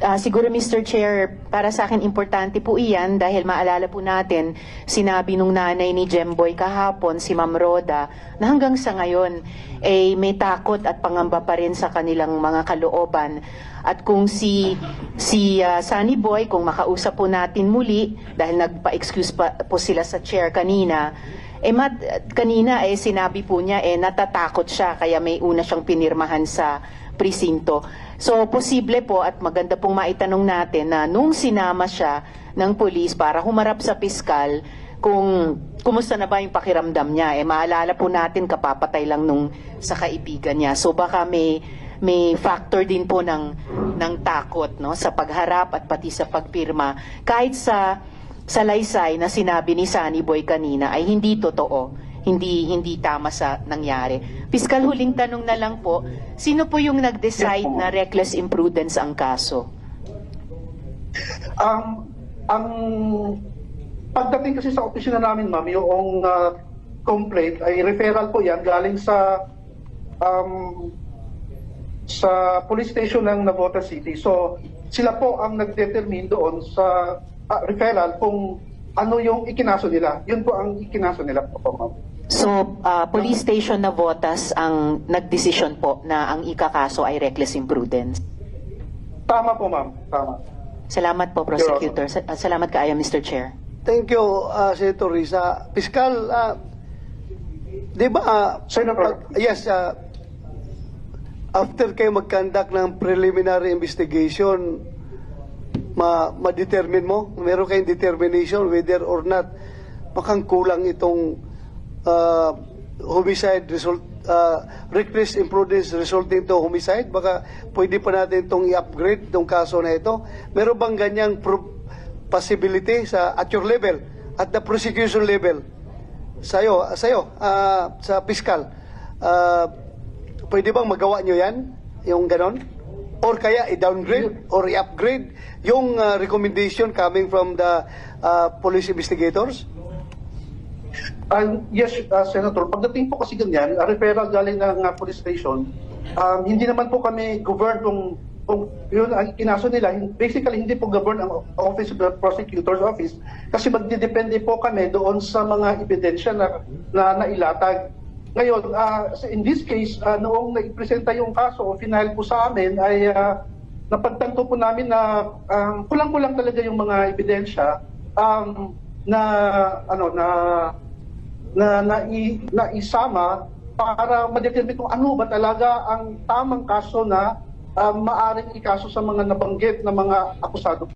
Siguro Mr. Chair, para sa akin importante po iyan dahil maalala po natin, sinabi nung nanay ni Jemboy kahapon, si Ma'am Roda, na hanggang sa ngayon may takot at pangamba pa rin sa kanilang mga kalooban. At kung si Sunny Boy, kung makausap po natin muli, dahil nagpa-excuse po sila sa chair kanina, kanina sinabi po niya natatakot siya kaya may una siyang pinirmahan sa presinto. So, posible po at maganda pong maitanong natin na nung sinama siya ng pulis para humarap sa piskal, kung kumusta na ba yung pakiramdam niya. Maalala po natin kapapatay lang nung sa kaibigan niya. So, baka may factor din po ng takot, no, sa pagharap at pati sa pagpirma. Kahit sa salaysay na sinabi ni Sunny Boy kanina ay hindi totoo. Hindi tama sa nangyari. Piskal, huling tanong na lang po, sino po yung nag-decide na reckless imprudence ang kaso? Ang pagdating kasi sa opisina namin, ma'am, yung complaint ay referral po yan galing sa police station ng Navotas City. So, sila po ang nag-determine doon sa referral kung ano yung ikinaso nila. Yun po ang ikinaso nila po, ma'am. So, police station Navotas ang nagdesisyon po na ang ikakaso ay reckless imprudence? Tama po, ma'am. Tama. Salamat po, Prosecutor. Salamat kaayo, Mr. Chair. Thank you, Senator Risa. Piskal, di ba, Senator. yes, after kayo mag-conduct ng preliminary investigation, ma-determine mo, meron kayong determination whether or not makang kulang itong homicide result, reckless imprudence resulting to homicide, baka pwede pa natin itong i-upgrade itong kaso na ito. Meron bang ganyang possibility at your level, at the prosecution level, sa'yo, sa piskal, pwede bang magawa nyo yan, yung ganon? Or kaya i-downgrade or i-upgrade yung recommendation coming from the police investigators? Yes, Senator. Pagdating po kasi ganyan, referral galing ng police station, hindi naman po kami govern kung yun ang kinaso nila. Basically, hindi po govern ang Office of the Prosecutor's Office kasi magdidepende po kami doon sa mga ebidensya na nailatag. Ngayon, in this case, noong naipresenta yung kaso, final po sa amin, ay napagtanto po namin na kulang-kulang talaga yung mga ebidensya na isama para ma-determine kung ano ba talaga ang tamang kaso na maaring ikaso sa mga nabanggit na mga akusado.